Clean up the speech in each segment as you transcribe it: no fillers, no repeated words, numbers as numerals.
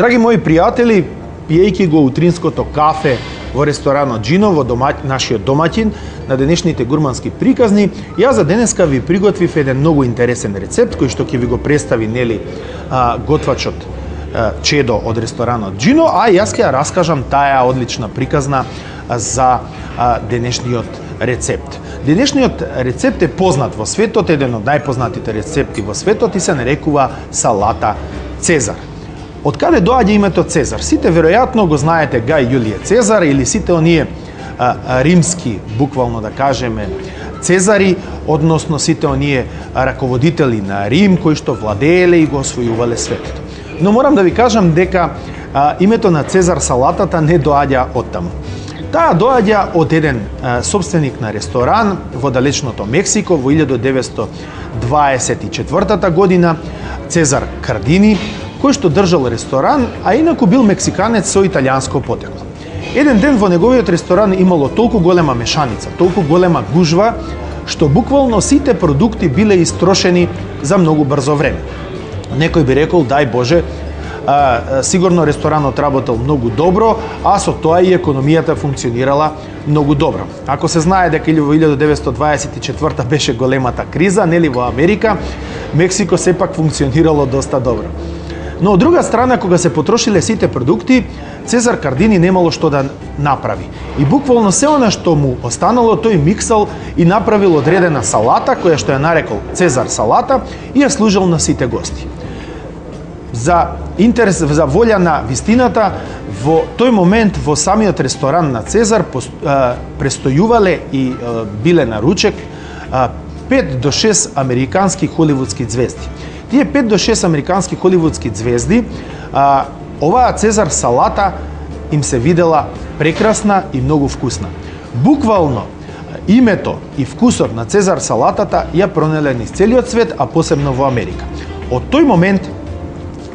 Драги мои пријатели, пиејќи го утринското кафе во ресторанот Джино, во нашиот домаќин на денешните гурмански приказни, ја за денеска ви приготвив еден многу интересен рецепт кој што ќе ви го представи готвачот Чедо од ресторанот Джино, а јас ќе ја раскажам таа одлична приказна за денешниот рецепт. Денешниот рецепт е познат во светот, еден од најпознатите рецепти во светот и се нарекува салата Цезар. Од каде доаѓа името Цезар? Сите веројатно го знаете Гај Јулије Цезар или сите оние римски, буквално да кажеме, Цезари, односно сите оние раководители на Рим кои што владееле и го освојувале светот. Но морам да ви кажам дека името на Цезар салатата не доаѓа од таму. Таа доаѓа од еден собственик на ресторан во далечното Мексико во 1924 година, Цезар Кардини, кој што држал ресторан, а инаку бил мексиканец со италијанско потекло. Еден ден во неговиот ресторан имало толку голема мешаница, толку голема гужва, што буквално сите продукти биле истрошени за многу брзо време. Некој би рекол, дај Боже, сигурно ресторанот работел многу добро, а со тоа и економијата функционирала многу добро. Ако се знае дека во 1924 беше големата криза, нели во Америка, Мексико сепак функционирало доста добро. Но од друга страна, кога се потрошиле сите продукти, Цезар Кардини немало што да направи. И буквално се она што му останало, тој миксал и направил одредена салата, која што ја нарекол Цезар салата, и ја служил на сите гости. За волја на вистината, во тој момент во самиот ресторан на Цезар престојувале и биле на ручек 5 до 6 американски холивудски звезди. Тие 5 до 6 американски холивудски звезди, оваа Цезар салата им се видела прекрасна и многу вкусна. Буквално името и вкусот на Цезар салатата ја пронеле низ целиот свет, а посебно во Америка. Од тој момент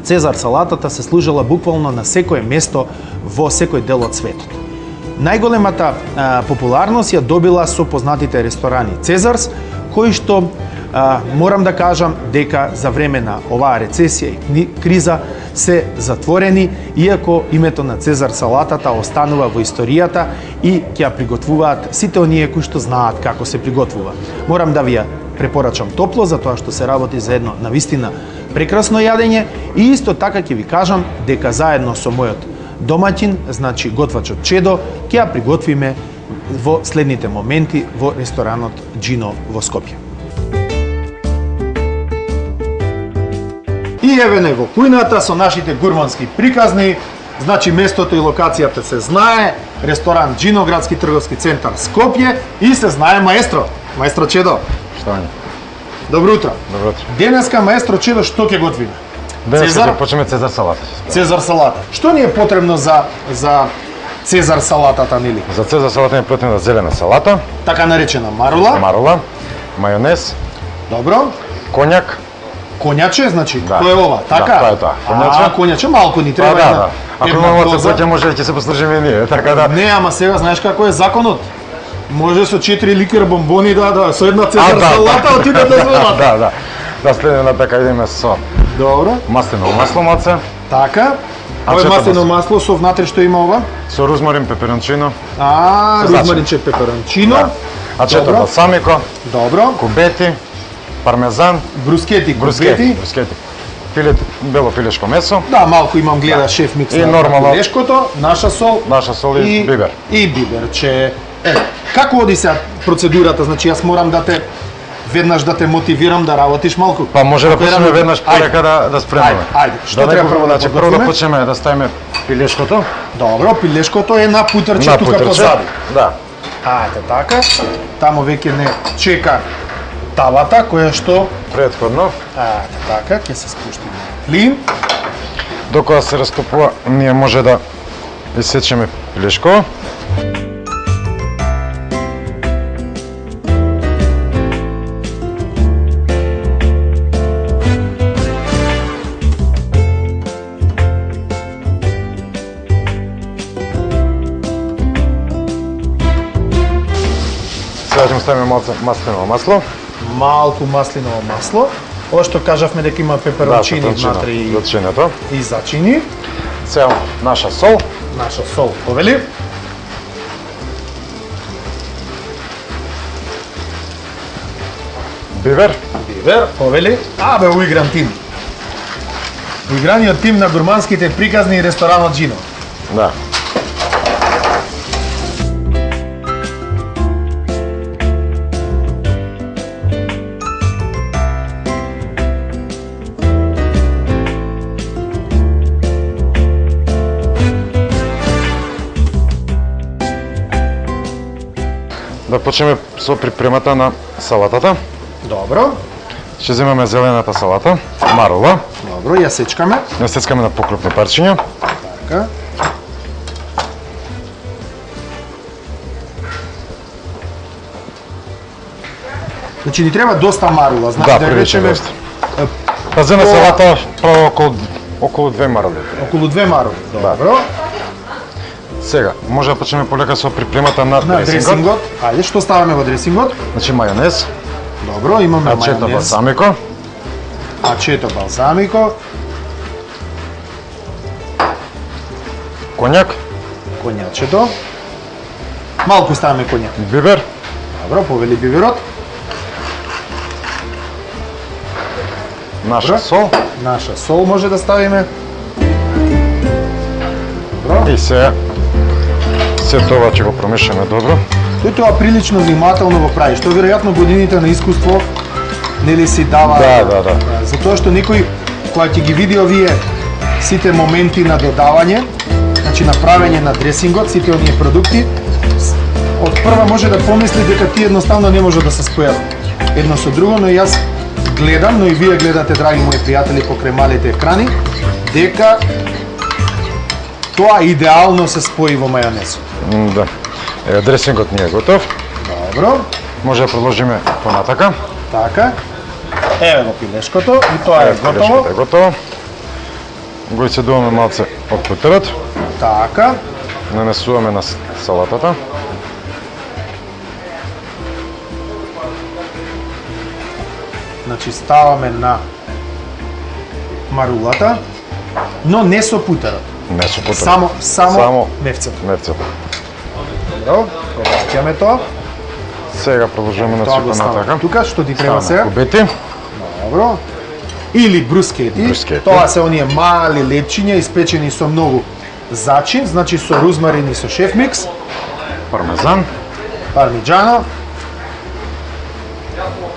Цезар салатата се служела буквално на секое место во секој дел од светот. Најголемата популарност ја добила со познатите ресторани Цезарс, кои што морам да кажам дека за време на оваа рецесија и криза се затворени, иако името на Цезар салатата останува во историјата и ќе ја приготвуваат сите оние кои што знаат како се приготвува. Морам да ви ја препорачам топло, затоа што се работи за едно навистина прекрасно јадење и исто така ќе ви кажам дека заедно со мојот домаќин, значи готвачот Чедо, ќе ја приготвиме во следните моменти во ресторанот Джино во Скопје. И еве не во кујната со нашите гурмански приказни, значи местото и локацијата се знае, ресторан Джино, градски трговски центар Скопје и се знае маестро Чедо. Штање. Добро утро. Добро утро. Денеска маестро Чедо што ќе готвиме? Денеска ќе почнеме Цезар салата. Цезар салата. Што ни е потребно за Цезар салатата, нели? За Цезар салата ни е потребна зелена салата, Така наречена марула. марула, мајонез, Добро. коњак. Коњаче, значи, Да. тоа е ова, така? Да, тоа е тоа. Коњаче. Коњаче малку ни треба. Да, да. Ако една имаме доза. коња може ќе се послужиме ние, така да. Не, ама сега знаеш како е законот. Може со 4 ликер бомбони да со една Цезар салата отиде да звонат. Да. Да следно така идеме со Добро. маслиново масло маце, Така. Ова е Ачето маслено масло со внатре што има ова? со розмарин, пеперончино, Розмаринче, пеперончино. да. Ачето Добро. балсамико, Добро. кубети, пармезан, Брускети, брускети, бело пилешко месо, Да, малку имам гледа шеф микс И на нормално. пилешкото, наша сол и бибер. И биберче. Како оди се процедурата? Значи јас морам веднаш да те мотивирам да работиш малку. Па може да почнеме веднаш Ајде. порека да спремаме. Ајде. Што треба прво да Прво да подготвиме? почнеме да ставиме пилешкото. Добро, пилешкото е на путерче На тука путерче. позади. Да. Ајде така. Таму веќе не чека тавата која што Претходно, така ќе се спушти на клин. докога се растопува, ние може да исечеме пилешко. Сега ќе му ставиме маслиново масло. Малку маслиново масло. Ова што кажавме дека има пеперончини внатре зачинето. и зачини. Сега наша сол. Наша сол, повели. Бивер. Бивер, повели. Абе, уигран тим. Уиграниот тим на гурманските приказни и ресторанот Джино. Да. Да почнеме со припремата на салатата. Добро. Ще земеме зелената салата, марула. Добро, ја сечкаме. Ја сечкаме на покрупни парчиња. Така. Значи ни треба доста марула, значи Да, да прилично речеме доста. Па за на салата право околу 2 марули. околу 2 марули. Добро. Сега, може да почнеме полека со припремата на На дресингот. Ајде, што ставаме во дресингот? Значи мајонез, Добро, имаме ачето мајонез, балсамико, ачето балзамико, коњак, коњачето. Малку ставаме коњак. бибер, Добро, повели биверот. наша Добро. сол Наша сол може да ставиме. Добро. и се тоа ќе го промешаме добро. Тој тоа прилично внимателно го прави, што веројатно годините на искуство нели си дава. Да. Затоа што некој кога ќе ги види овие сите моменти на додавање, значи на правење на дресингот, сите оние продукти, од прва може да помисли дека тие едноставно не може да се спојат едно со друго, но јас гледам, но и вие гледате, драги мои пријатели, покрај малите екрани, дека тоа идеално се спои во мајонезот. Да. Ева, дресингот ни е готов. Добро. Може да продолжиме понатака. Така. Еве го пилешкото и тоа е готово. Пилешкото е готово. Го исцедуваме малце од путерот. Така. Нанесуваме на салатата. Значи ставаме на марулата, но не со путерот. Не со путерот. Само мевцето. Мевцето. Добро, повраќаме тоа. Сега продолжуваме на Тоа го ставаме цуканатака. тука, што ти треба Ставаме сега? кубети. Добро. Или брускети. Брускети. Тоа се оние мали лепчиња испечени со многу зачин, значи со рузмарин и со шеф микс, Пармезан. пармиджано,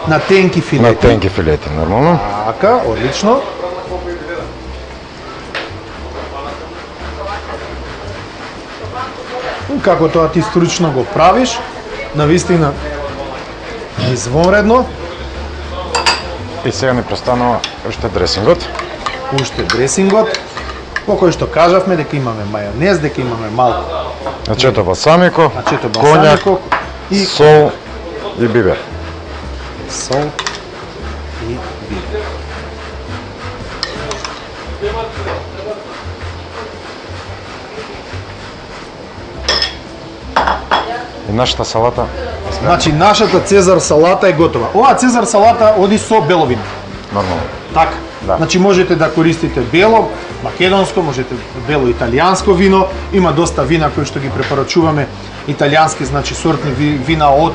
на тенки На филети. тенки филети, нормално. Така, одлично. Како тоа ти стручно го правиш, навистина извонредно, И сега ни престанува уште дресингот. уште дресингот, по кој што кажавме дека имаме мајонез, дека имаме малку Ачето балсамико, ачето коњак, балсамико и сол и бибер. сол и бибер. И нашата салата Значи нашата Цезар салата е готова. Оваа Цезар салата оди со бело вино. нормално. Така. Да. Значи можете да користите бело, македонско, можете бело италијанско вино. Има доста вина кои што ги препорачуваме, италијански, значи сортни вина од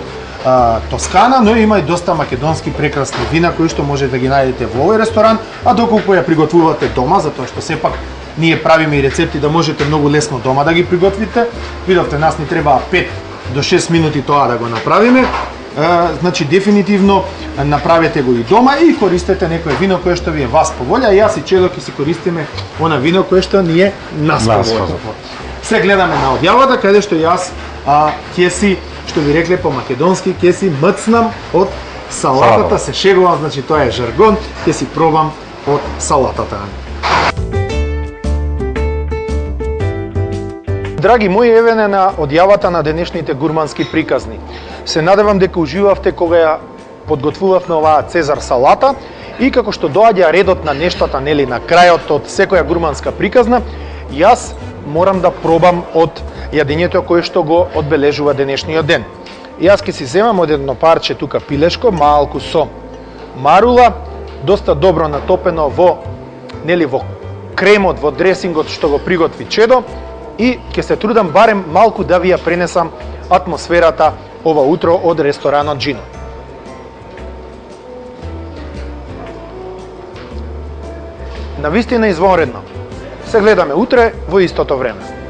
Тоскана, но има и доста македонски прекрасни вина кои што можете да ги најдете во овој ресторан, а доколку ја приготвувате дома, затоа што сепак ние правиме и рецепти да можете многу лесно дома да ги приготвите. Видовте, нас ни треба 5 до 6 минути тоа да го направиме. Значи дефинитивно направете го и дома и користете некое вино кое што ви е вас по волја. Јас и Чело ќе си користиме она вино кое што ни е нас по волја. Се гледаме на одјавата каде што јас ќе си, што ви рекле по македонски, ќе си мцнам од салатата, се шегувам, значи тоа е жаргон, ќе си пробам од салатата. Драги мои, еве на одјавата на денешните гурмански приказни. Се надевам дека уживавте кога ја подготвувавме оваа Цезар салата и како што доаѓа редот на нештата, нели, на крајот од секоја гурманска приказна, јас морам да пробам од јадењето кое што го одбележува денешниот ден. Јас ќе си земам од едно парче тука пилешко, малку со марула, доста добро натопено во, нели, во кремот во дресингот што го приготви Чедо и ќе се трудам барем малку да ви ја пренесам атмосферата ова утро од ресторанот Джино. Навистина извонредно. Се гледаме утре во истото време.